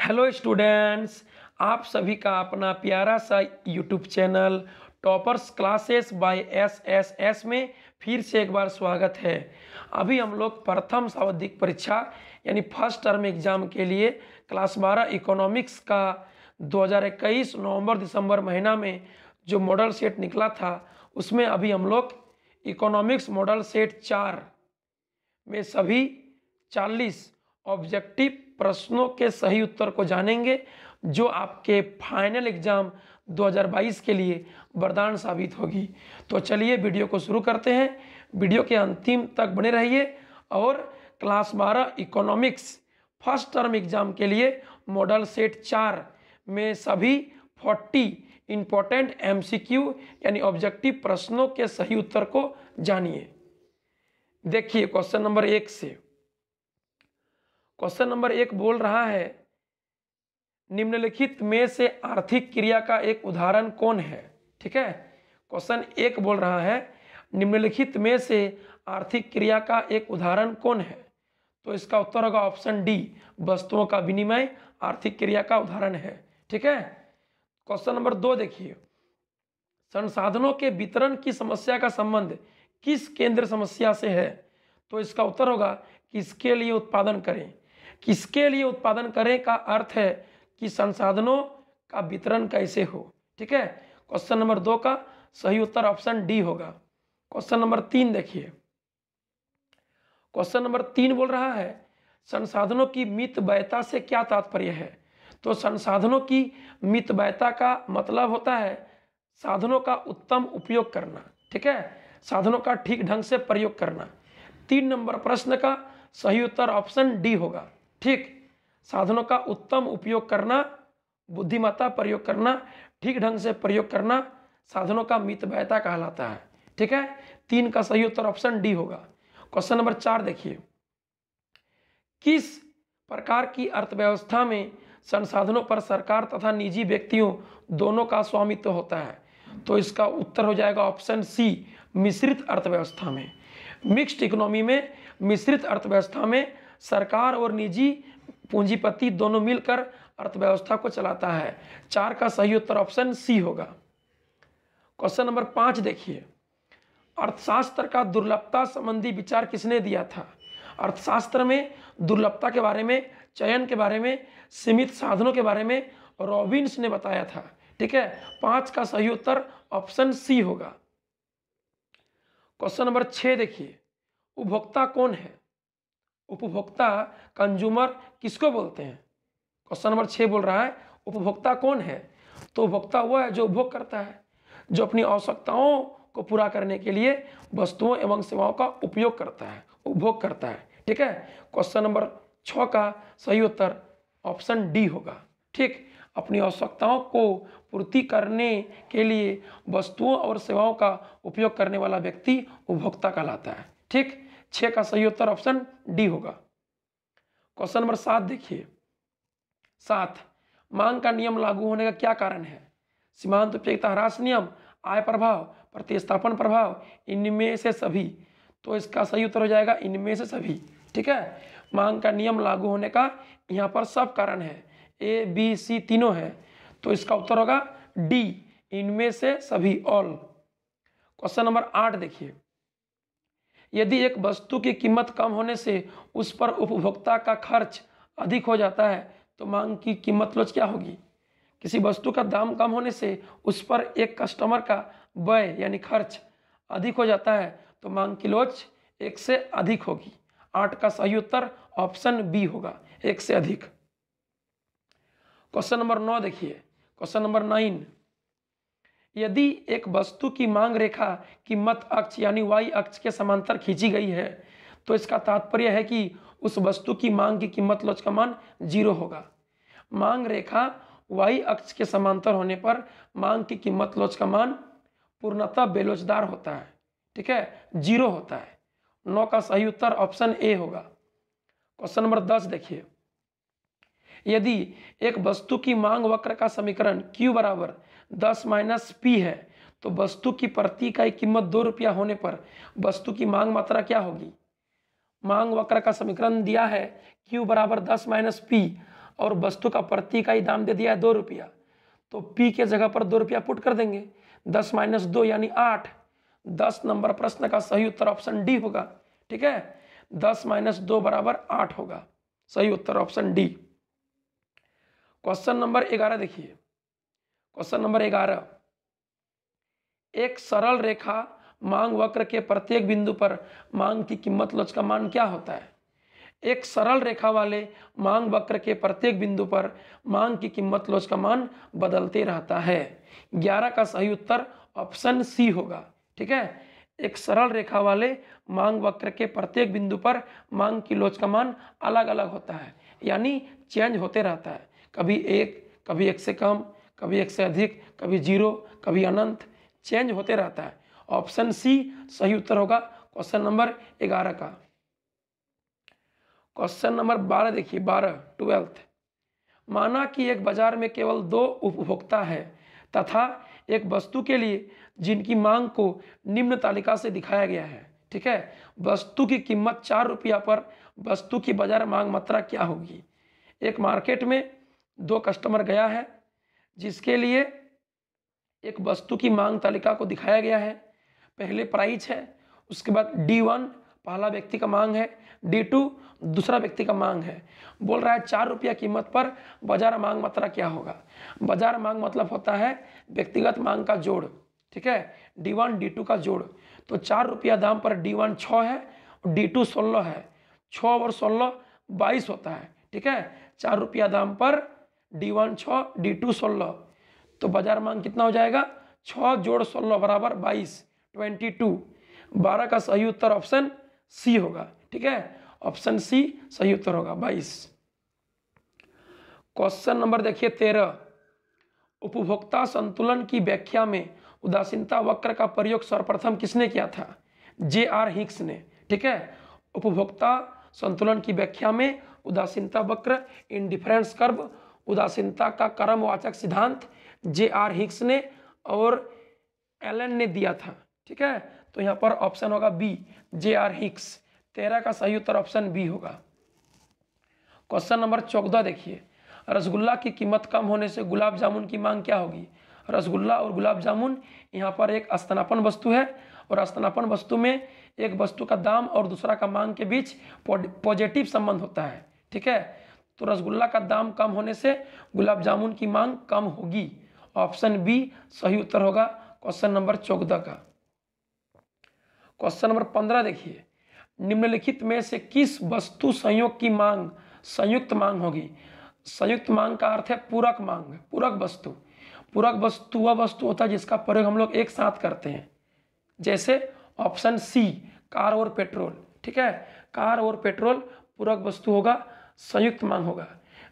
Hello students, आप सभी का अपना प्यारा सा YouTube channel toppers classes bye SSS में फिर से एक बार स्वागत है। अभी हम लोग प्रथम सावधिक परीक्षा यानी फर्स्ट टर्म एग्जाम के लिए क्लास 12 इकोनॉमिक्स का 2021 नवंबर दिसंबर महीना में जो मॉडल सेट निकला था उसमें अभी हम लोग इकोनॉमिक्स मॉडल सेट 4 में सभी 40 ऑब्जेक्टिव प्रश्नों के सही उत्तर को जानेंगे जो आपके फाइनल एग्जाम 2022 के लिए वरदान साबित होगी। तो चलिए वीडियो को शुरू करते हैं। वीडियो के अंतिम तक बने रहिए और class 12 economics first term exam के लिए मॉडल सेट 4 में सभी 40 इंपॉर्टेंट एमसीक्यू यानी ऑब्जेक्टिव प्रश्नों के सही उत्तर को जानिए। देखिए क्वेश्चन नंबर 1 से। क्वेश्चन नंबर 1 बोल रहा है, निम्नलिखित में से आर्थिक क्रिया का एक उदाहरण कौन है। ठीक है, क्वेश्चन 1 बोल रहा है निम्नलिखित में से आर्थिक क्रिया का एक उदाहरण कौन है। तो इसका उत्तर होगा ऑप्शन डी, वस्तुओं का विनिमय आर्थिक क्रिया का उदाहरण है। ठीक है, क्वेश्चन नंबर 2 देखिए, संसाधनों के वितरण की समस्या का संबंध किस केंद्र समस्या से है। तो इसका उत्तर होगा किसके लिए उत्पादन करें। किसके लिए उत्पादन करें का अर्थ है कि संसाधनों का वितरण कैसे हो। ठीक है, क्वेश्चन नंबर 2 का सही उत्तर ऑप्शन डी होगा। क्वेश्चन नंबर 3 देखिए, क्वेश्चन नंबर 3 बोल रहा है संसाधनों की मितव्ययता से क्या तात्पर्य है। तो संसाधनों की मितव्ययता का मतलब होता है साधनों का उत्तम उपयोग करना। ठीक है, साधनों का ठीक ढंग से प्रयोग करना। 3 नंबर प्रश्न का सही उत्तर ऑप्शन डी होगा। ठीक, साधनों का उत्तम उपयोग करना, बुद्धिमत्ता प्रयोग करना, ठीक ढंग से प्रयोग करना साधनों का मितव्ययता कहलाता है। ठीक है, 3 का सही उत्तर ऑप्शन डी होगा। क्वेश्चन नंबर 4 देखिए, किस प्रकार की अर्थव्यवस्था में संसाधनों पर सरकार तथा निजी व्यक्तियों दोनों का स्वामित्व होता है। तो इसका उत्तर हो जाएगा ऑप्शन सी, मिश्रित अर्थव्यवस्था में। मिक्स्ड इकोनॉमी में, मिश्रित अर्थव्यवस्था में सरकार और निजी पूंजीपति दोनों मिलकर अर्थव्यवस्था को चलाता है। 4 का सही उत्तर ऑप्शन सी होगा। क्वेश्चन नंबर 5 देखिए, अर्थशास्त्र का दुर्लभता संबंधी विचार किसने दिया था। अर्थशास्त्र में दुर्लभता के बारे में, चयन के बारे में, सीमित साधनों के बारे में रॉबिन्स ने बताया था। ठीक है, 5 का सही उत्तर ऑप्शन सी होगा। क्वेश्चन नंबर 6 देखिए, उपभोक्ता कौन है। उपभोक्ता, कंज्यूमर किसको बोलते हैं। क्वेश्चन नंबर 6 बोल रहा है उपभोक्ता कौन है। तो उपभोक्ता वो है जो उपभोग करता है, जो अपनी आवश्यकताओं को पूरा करने के लिए वस्तुओं एवं सेवाओं का उपयोग करता है, उपभोग करता है। ठीक है, क्वेश्चन नंबर 6 का सही उत्तर ऑप्शन डी होगा। ठीक, अपनी आवश्यकताओं को पूर्ति करने के लिए वस्तुओं और सेवाओं का उपयोग करने वाला व्यक्ति उपभोक्ता कहलाता है। ठीक, 6 का सही उत्तर ऑप्शन डी होगा। क्वेश्चन नंबर 7 देखिए, 7, मांग का नियम लागू होने का क्या कारण है। सीमांत उपयोगिता ह्रास नियम, आय प्रभाव, प्रतिस्थापन प्रभाव, इनमें से सभी। तो इसका सही उत्तर हो जाएगा इनमें से सभी। ठीक है, मांग का नियम लागू होने का यहाँ पर सब कारण है, ए बी सी तीनों है। तो इसका उत्तर होगा डी, इनमें से सभी, ऑल। क्वेश्चन नंबर 8 देखिए, यदि एक वस्तु की कीमत कम होने से उस पर उपभोक्ता का खर्च अधिक हो जाता है तो मांग की कीमत लोच क्या होगी। किसी वस्तु का दाम कम होने से उस पर एक कस्टमर का व्यय यानी खर्च अधिक हो जाता है तो मांग की लोच 1 से अधिक होगी। 8 का सही उत्तर ऑप्शन बी होगा, 1 से अधिक। क्वेश्चन नंबर 9 देखिए, क्वेश्चन नंबर 9, यदि एक वस्तु की मांग रेखा कीमत अक्ष यानी वाई अक्ष के समांतर खींची गई है तो इसका तात्पर्य है कि उस वस्तु की मांग की कीमत लोच का मान 0 होगा। मांग रेखा वाई अक्ष के समांतर होने पर मांग की कीमत लोच का मान पूर्णतः बेलोचदार होता है। ठीक है, 0 होता है। 9 का सही उत्तर ऑप्शन ए होगा। क्वेश्चन नंबर 10 देखिए, यदि एक वस्तु की मांग वक्र का समीकरण Q बराबर 10 - P है तो वस्तु की प्रति इकाई कीमत 2 रुपया होने पर वस्तु की मांग मात्रा क्या होगी। मांग वक्र का समीकरण दिया है Q बराबर 10 - P और वस्तु का प्रति इकाई दाम दे दिया है 2 रुपया, तो P के जगह पर 2 रुपया पुट कर देंगे। 10 - 2 यानी 8। 10 नंबर प्रश्न का सही उत्तर ऑप्शन डी होगा। ठीक है, 10 - 2 बराबर 8 होगा। सही उत्तर ऑप्शन डी। क्वेश्चन नंबर 11 देखिए। क्वेश्चन नंबर 11, एक सरल रेखा मांग वक्र के प्रत्येक बिंदु पर मांग की कीमत लोच का मान क्या होता है? एक सरल रेखा वाले मांग वक्र के प्रत्येक बिंदु पर मांग की कीमत लोच का मान बदलते रहता है। 11 का सही उत्तर ऑप्शन सी होगा। ठीक है, एक सरल रेखा वाले मांग वक्र के प्रत्येक बिंदु पर मांग की लोच का मान अलग अलग होता है, यानी चेंज होते रहता है। कभी 1, कभी 1 से कम, कभी 1 से अधिक, कभी 0, कभी अनंत, चेंज होते रहता है। ऑप्शन सी सही उत्तर होगा क्वेश्चन नंबर 11 का। क्वेश्चन नंबर 12 देखिए। 12 माना कि एक बाजार में केवल 2 उपभोक्ता है तथा एक वस्तु के लिए जिनकी मांग को निम्न तालिका से दिखाया गया है। ठीक है, वस्तु की कीमत 4 रुपया पर वस्तु की बाजार मांग मात्रा क्या होगी? एक मार्केट में 2 कस्टमर गया है जिसके लिए एक वस्तु की मांग तालिका को दिखाया गया है। पहले प्राइस है, उसके बाद D1 पहला व्यक्ति का मांग है, D2 दूसरा व्यक्ति का मांग है। बोल रहा है 4 रुपया कीमत पर बाजार मांग मात्रा क्या होगा? बाजार मांग मतलब होता है व्यक्तिगत मांग का जोड़। ठीक है, D1 D2 का जोड़। तो 4 रुपया दाम पर D1 6 है और D2 16 है। 6 और 16 22 होता है। ठीक है, 4 रुपया दाम पर D1 6 D2 16, तो बाजार मांग कितना हो जाएगा? 6 + 16 बराबर 22, 22। 12 का सही उत्तर ऑप्शन सी होगा। ठीक है, ऑप्शन सी सही उत्तर होगा 22। क्वेश्चन नंबर देखिए 13, उपभोक्ता संतुलन की व्याख्या में उदासीनता वक्र का प्रयोग सर्वप्रथम किसने किया था? J.R. हिक्स ने। ठीक है, उपभोक्ता संतुलन की व्याख्या में उदासीनता वक्र, इंडिफरेंस कर्व, उदासीनता का क्रमवाचक सिद्धांत J.R. हिक्स ने और एलन ने दिया था। ठीक है, तो यहाँ पर ऑप्शन होगा बी, J.R. हिक्स। 13 का सही उत्तर ऑप्शन बी होगा। क्वेश्चन नंबर 14 देखिए। रसगुल्ला की कीमत कम होने से गुलाब जामुन की मांग क्या होगी? रसगुल्ला और गुलाब जामुन यहाँ पर एक स्थानापन्न वस्तु है और स्थानापन्न वस्तु में एक वस्तु का दाम और दूसरा का मांग के बीच पॉजिटिव संबंध होता है। ठीक है, तो रसगुल्ला का दाम कम होने से गुलाब जामुन की मांग कम होगी। ऑप्शन बी सही उत्तर होगा क्वेश्चन नंबर 14 का। क्वेश्चन नंबर 15 देखिए। निम्नलिखित में से किस वस्तु संयोग की मांग संयुक्त मांग होगी? संयुक्त मांग का अर्थ है पूरक मांग, पूरक वस्तु। पूरक वस्तु वह वस्तु होता है जिसका प्रयोग हम लोग एक साथ करते हैं, जैसे ऑप्शन सी कार और पेट्रोल। ठीक है, कार और पेट्रोल पूरक वस्तु होगा, संयुक्त मांग होगा,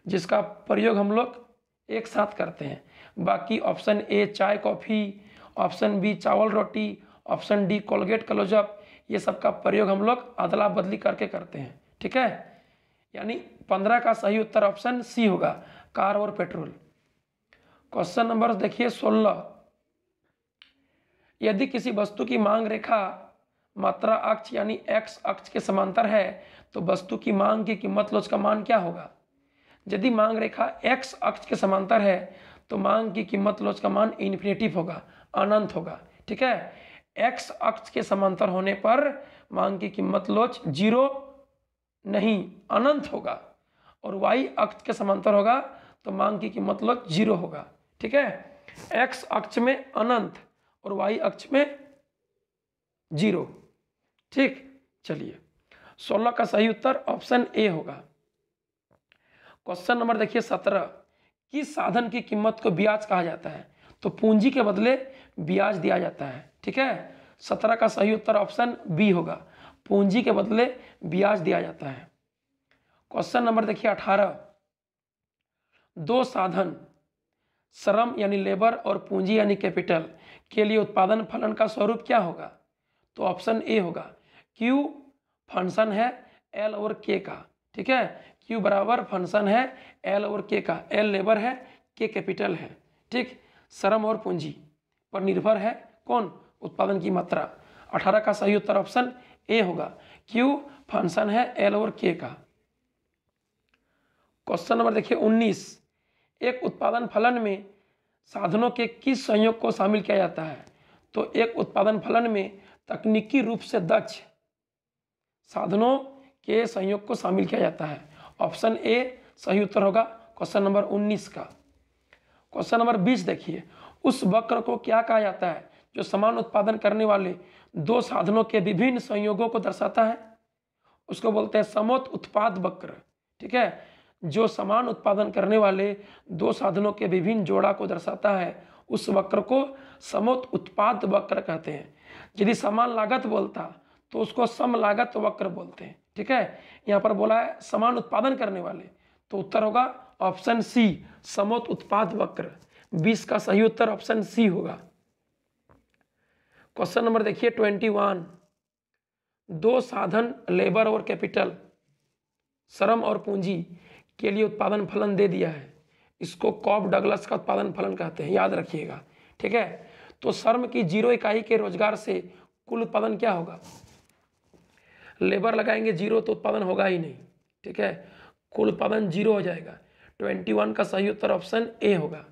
जिसका प्रयोग हम लोग एक साथ करते हैं। बाकी ऑप्शन ए चाय कॉफ़ी, ऑप्शन बी चावल रोटी, ऑप्शन डी कोलगेट क्लोजअप, ये सब का प्रयोग हम लोग अदला बदली करके करते हैं। ठीक है, यानी 15 का सही उत्तर ऑप्शन सी होगा, कार और पेट्रोल। क्वेश्चन नंबर देखिए 16। यदि किसी वस्तु की मांग रेखा मात्रा अक्ष यानी एक्स अक्ष के समांतर है तो वस्तु की मांग की कीमत लोच का मान क्या होगा? यदि मांग रेखा एक्स अक्ष के समांतर है तो मांग की कीमत लोच का मान इन्फिनेटिव होगा, अनंत होगा। ठीक है, एक्स अक्ष के समांतर होने पर मांग की कीमत लोच 0 नहीं अनंत होगा, और वाई अक्ष के समांतर होगा तो मांग की कीमत लोच 0 होगा। ठीक है, एक्स अक्ष में अनंत और वाई अक्ष में 0। ठीक, चलिए 16 का सही उत्तर ऑप्शन ए होगा। क्वेश्चन नंबर देखिए 17। किस साधन की कीमत को ब्याज कहा जाता है? तो पूंजी के बदले ब्याज दिया जाता है। ठीक है, 17 का सही उत्तर ऑप्शन बी होगा, पूंजी के बदले ब्याज दिया जाता है। क्वेश्चन नंबर देखिए 18। 2 साधन श्रम यानी लेबर और पूंजी यानी कैपिटल के लिए उत्पादन फलन का स्वरूप क्या होगा? तो ऑप्शन ए होगा, क्यू फंक्शन है एल और के का। ठीक है, क्यू बराबर फंक्शन है एल और के का, एल लेबर है, के कैपिटल है। ठीक, श्रम और पूंजी पर निर्भर है कौन? उत्पादन की मात्रा। 18 का सही उत्तर ऑप्शन ए होगा, क्यू फंक्शन है एल और के का। क्वेश्चन नंबर देखिए 19, एक उत्पादन फलन में साधनों के किस संयोग को शामिल किया जाता है? तो एक उत्पादन फलन में तकनीकी रूप से दक्ष साधनों के संयोग को शामिल किया जाता है। ऑप्शन ए सही उत्तर होगा क्वेश्चन नंबर 19 का। क्वेश्चन नंबर 20 देखिए, उस वक्र को क्या कहा जाता है जो समान उत्पादन करने वाले दो साधनों के विभिन्न संयोगों को दर्शाता है? उसको बोलते हैं समोत्पाद वक्र। ठीक है, जो समान उत्पादन करने वाले दो साधनों के विभिन्न जोड़ा को दर्शाता है उस वक्र को समोत्पाद वक्र कहते हैं। यदि समान लागत बोलता तो उसको सम लागत वक्र बोलते हैं। ठीक है, यहाँ पर बोला है समान उत्पादन करने वाले, तो उत्तर होगा ऑप्शन सी समोत्पाद वक्र। 20 का सही उत्तर ऑप्शन सी होगा। क्वेश्चन नंबर देखिए 21, दो साधन लेबर और कैपिटल, श्रम और पूंजी के लिए उत्पादन फलन दे दिया है, इसको कॉब डगलस का उत्पादन फलन कहते हैं, याद रखिएगा। ठीक है, तो श्रम की 0 इकाई के रोजगार से कुल उत्पादन क्या होगा? लेबर लगाएंगे 0 तो उत्पादन होगा ही नहीं। ठीक है, कुल उत्पादन 0 हो जाएगा। 21 का सही उत्तर ऑप्शन ए होगा।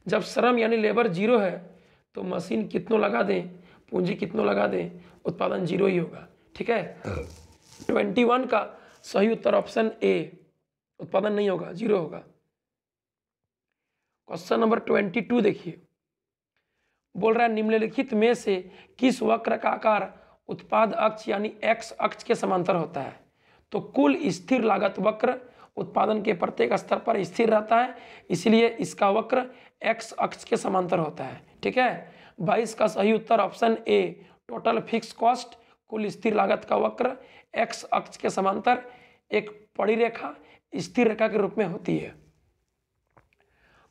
जब श्रम यानी लेबर 0 है तो मशीन कितनों लगा दें, पूंजी कितनों लगा दें, उत्पादन 0 ही होगा। ठीक है, 21 का सही उत्तर ऑप्शन ए, उत्पादन नहीं होगा, 0 होगा। क्वेश्चन नंबर 22 देखिए, बोल रहा है निम्नलिखित में से किस वक्र का आकार उत्पाद अक्ष यानी एक्स अक्ष के समांतर होता है? तो कुल स्थिर लागत वक्र उत्पादन के प्रत्येक स्तर पर स्थिर रहता है, इसलिए इसका वक्र एक्स अक्ष के समांतर होता है। ठीक है, 22 का सही उत्तर option A total fix cost कुल स्थिर लागत का वक्र एक्स अक्ष के समांतर एक पड़ी रेखा स्थिर रेखा के रूप में होती है।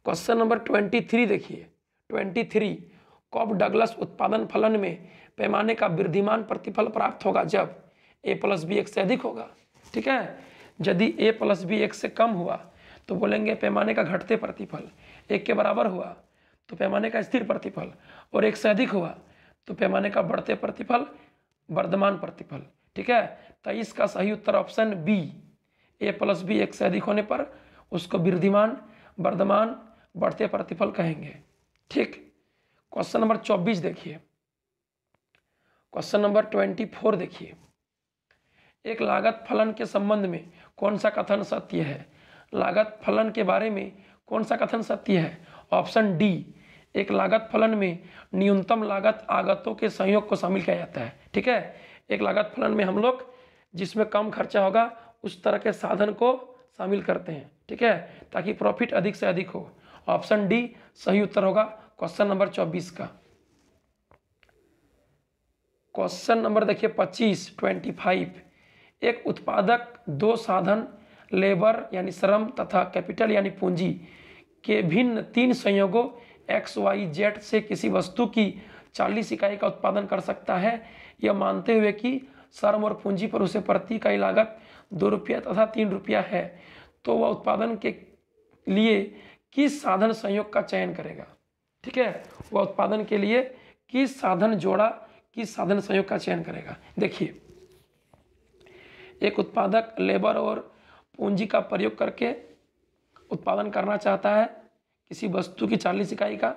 क्वेश्चन नंबर 23 देखिए, 23 कॉब डगलस उत्पादन फलन में पैमाने का वृद्धिमान प्रतिफल प्राप्त होगा जब a प्लस बी 1 से अधिक होगा। ठीक है, यदि a प्लस बी 1 से कम हुआ तो बोलेंगे पैमाने का घटते प्रतिफल, 1 के बराबर हुआ तो पैमाने का स्थिर प्रतिफल, और 1 से अधिक हुआ तो पैमाने का बढ़ते प्रतिफल, वर्धमान प्रतिफल। ठीक है, 23 का सही उत्तर option B, a plus B 1 से अधिक होने पर उसको वृद्धिमान, वर्धमान, बढ़ते प्रतिफल कहेंगे। ठीक, क्वेश्चन नंबर 24 देखिए, क्वेश्चन नंबर 24 देखिए, एक लागत फलन के संबंध में कौन सा कथन सत्य है? लागत फलन के बारे में कौन सा कथन सत्य है? ऑप्शन डी, एक लागत फलन में न्यूनतम लागत आगतों के संयोग को शामिल किया जाता है। ठीक है, एक लागत फलन में हम लोग जिसमें कम खर्चा होगा उस तरह के साधन को शामिल करते हैं। ठीक है, ताकि प्रॉफिट अधिक से अधिक हो। ऑप्शन डी सही उत्तर होगा क्वेश्चन नंबर 24 का। क्वेश्चन नंबर देखिए 25, एक उत्पादक दो साधन लेबर यानी श्रम तथा कैपिटल यानी पूंजी के भिन्न 3 संयोगों एक्स वाई जेड से किसी वस्तु की 40 इकाई का उत्पादन कर सकता है, यह मानते हुए कि श्रम और पूंजी पर उसे प्रति इकाई लागत 2 रुपया तथा 3 रुपया है, तो वह उत्पादन के लिए किस साधन संयोग का चयन करेगा? ठीक है, वह उत्पादन के लिए किस साधन जोड़ा, किस साधन संयोग का चयन करेगा? देखिए, एक उत्पादक लेबर और पूंजी का प्रयोग करके उत्पादन करना चाहता है किसी वस्तु की 40 इकाई का,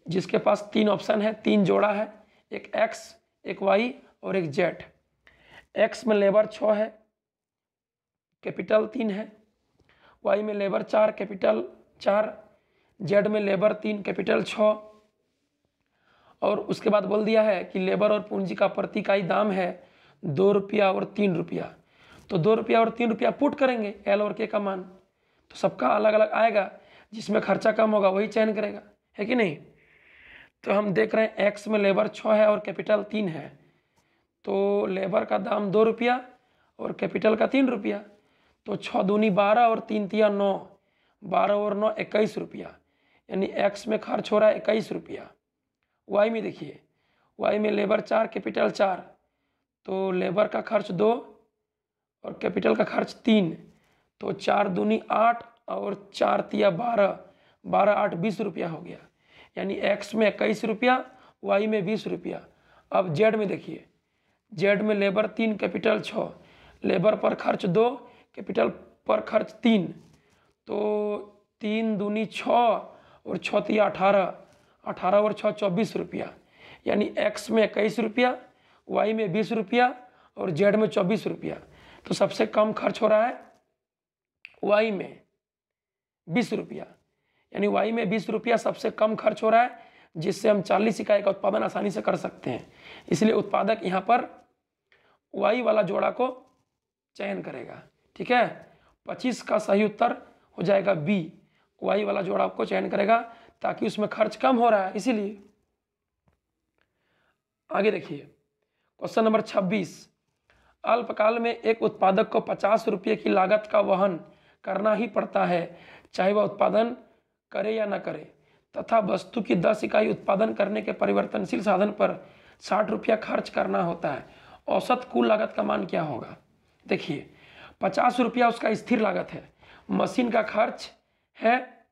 जिसके पास 3 ऑप्शन है, 3 जोड़ा है, एक एक्स, एक वाई और एक जेड। एक्स में लेबर 6 है, कैपिटल 3 है, वाई में लेबर 4, कैपिटल 4, जेड में लेबर 3, कैपिटल 6, और उसके बाद बोल दिया है कि लेबर और पूंजी का प्रति इकाई दाम है 2 रुपया और 3 रुपया। तो 2 रुपया और 3 रुपया पुट करेंगे एल और के का मान, तो सबका अलग अलग आएगा, जिसमें खर्चा कम होगा वही चयन करेगा, है कि नहीं? तो हम देख रहे हैं एक्स में लेबर 6 है और कैपिटल 3 है, तो लेबर का दाम 2 रुपया और कैपिटल का 3 रुपया, तो 6 दूनी 12 और 3 तिया 9, 12 और 9 21 रुपया, यानी एक्स में खर्च हो रहा है 21 रुपया। वाई में देखिए, वाई में लेबर 4, कैपिटल 4, तो लेबर का खर्च 2 और कैपिटल का खर्च 3, तो 4 दूनी 8 और 4 तिया 12, 12 8 20 रुपया हो गया, यानी एक्स में 21 रुपया, वाई में 20 रुपया। अब जेड में देखिए, जेड में लेबर 3, कैपिटल 6, लेबर पर खर्च 2, कैपिटल पर खर्च 3, तो 3 दूनी 6 और 6 तिया 18, 18 और 6 24 रुपया, यानी x में 21 रुपया, y में 20 रुपया और z में 24 रुपया। तो सबसे कम खर्च हो रहा है y में 20 रुपया, यानी y में 20 रुपया सबसे कम खर्च हो रहा है, जिससे हम 40 इकाई का उत्पादन आसानी से कर सकते हैं। इसलिए उत्पादक यहाँ पर y वाला जोड़ा को चयन करेगा। ठीक है, 25 का सही उत्तर हो जाएगा बी, y वाला जोड़ा को चयन करेगा ताकि उसमें खर्च कम हो रहा है इसीलिए। आगे देखिए क्वेश्चन नंबर 26, अल्पकाल में एक उत्पादक को 50 रुपये की लागत का वहन करना ही पड़ता है, चाहे वह उत्पादन करे या न करे, तथा वस्तु की 10 इकाई उत्पादन करने के परिवर्तनशील साधन पर 60 रुपया खर्च करना होता है। औसत कुल लागत का मान क्या होगा? देखिए 50 रुपया उसका स्थिर लागत है, मशीन का खर्च है,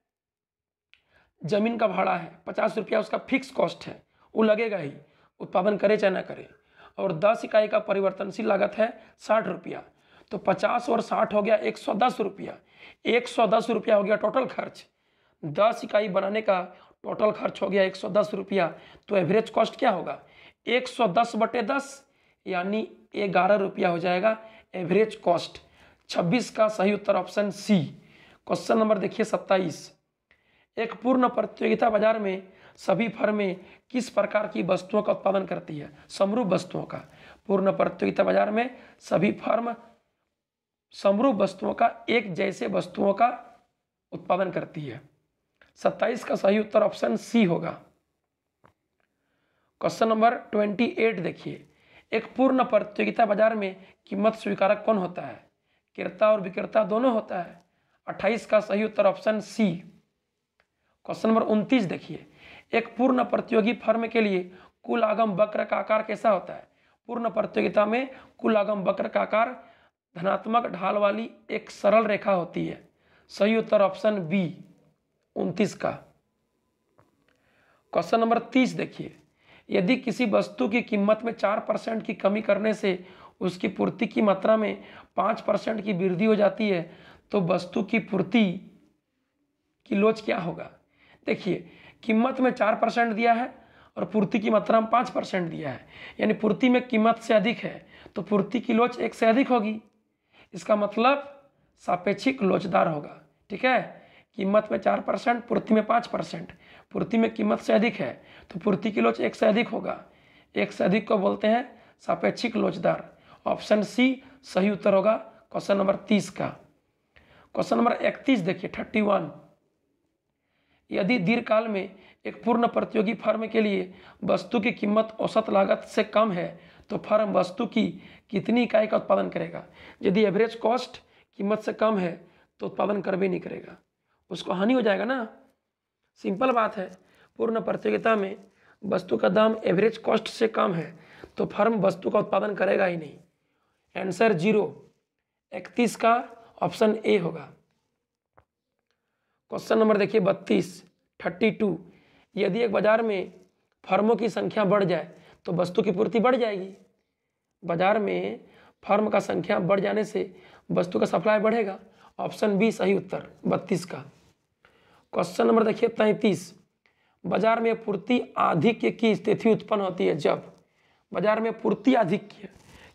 जमीन का भाड़ा है, 50 रुपया उसका फिक्स कॉस्ट है, वो लगेगा ही उत्पादन करे चाहे ना करे, और 10 इकाई का परिवर्तनशील लागत है 60 रुपया, तो 50 और 60 हो गया 110 रुपया, 110 रुपया हो गया टोटल खर्च। 10 इकाई बनाने का टोटल खर्च हो गया 110 रुपया, तो एवरेज कॉस्ट क्या होगा? 110/10 यानी 11 रुपया हो जाएगा एवरेज कॉस्ट। 26 का सही उत्तर ऑप्शन सी। क्वेश्चन नंबर देखिए 27, एक पूर्ण प्रतियोगिता बाजार में सभी फर्में किस प्रकार की वस्तुओं का उत्पादन करती है? समरूप वस्तुओं का। पूर्ण प्रतियोगिता बाजार में सभी फर्म समरूप वस्तुओं का, एक जैसे वस्तुओं का उत्पादन करती है। 27 का सही उत्तर ऑप्शन सी होगा। क्वेश्चन नंबर 28 देखिए, एक पूर्ण प्रतियोगिता बाजार में कीमत स्वीकारक कौन होता है? क्रेता और विक्रेता दोनों होता है। 28 का सही उत्तर ऑप्शन सी। क्वेश्चन नंबर 29 देखिए, एक पूर्ण प्रतियोगी फर्म के लिए कुल आगम वक्र का आकार कैसा होता है? पूर्ण प्रतियोगिता में कुल आगम वक्र का आकार धनात्मक ढाल वाली एक सरल रेखा होती है। सही उत्तर ऑप्शन बी 29 का। क्वेश्चन नंबर 30 देखिए, यदि किसी वस्तु की कीमत में 4% की कमी करने से उसकी पूर्ति की मात्रा में 5% की वृद्धि हो जाती है, तो वस्तु की पूर्ति की लोच क्या होगा? देखिए कीमत में 4% दिया है और पूर्ति की मात्रा में 5% दिया है, यानी पूर्ति में कीमत से अधिक है तो पूर्ति की लोच 1 से अधिक होगी। इसका मतलब सापेक्षिक लोचदार होगा। ठीक है, कीमत में 4%, पूर्ति में 5%, पूर्ति में कीमत से अधिक है तो पूर्ति की लोच 1 से अधिक होगा। 1 से अधिक को बोलते हैं सापेक्षिक लोचदार। ऑप्शन सी सही उत्तर होगा क्वेश्चन नंबर 30 का। क्वेश्चन नंबर 31 देखिए 31, यदि दीर्घकाल में एक पूर्ण प्रतियोगी फर्म के लिए वस्तु की कीमत औसत लागत से कम है तो फर्म वस्तु की कितनी इकाई का उत्पादन करेगा? यदि एवरेज कॉस्ट कीमत से कम है तो उत्पादन कर भी नहीं करेगा, उसको हानि हो जाएगा ना। सिंपल बात है, पूर्ण प्रतियोगिता में वस्तु का दाम एवरेज कॉस्ट से कम है तो फर्म वस्तु का उत्पादन करेगा ही नहीं। आंसर 0, 31 का ऑप्शन ए होगा। क्वेश्चन नंबर देखिए 32, यदि एक बाजार में फर्मों की संख्या बढ़ जाए तो वस्तु की पूर्ति बढ़ जाएगी। बाजार में फर्म का संख्या बढ़ जाने से वस्तु का सप्लाई बढ़ेगा। ऑप्शन बी सही उत्तर 32 का। क्वेश्चन नंबर देखिए 33, बाजार में पूर्ति आधिक्य की स्थिति उत्पन्न होती है जब? बाजार में पूर्ति आधिक्य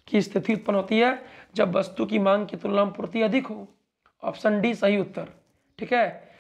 की स्थिति उत्पन्न होती है जब वस्तु की मांग की तुलना में पूर्ति अधिक हो। ऑप्शन डी सही उत्तर। ठीक है,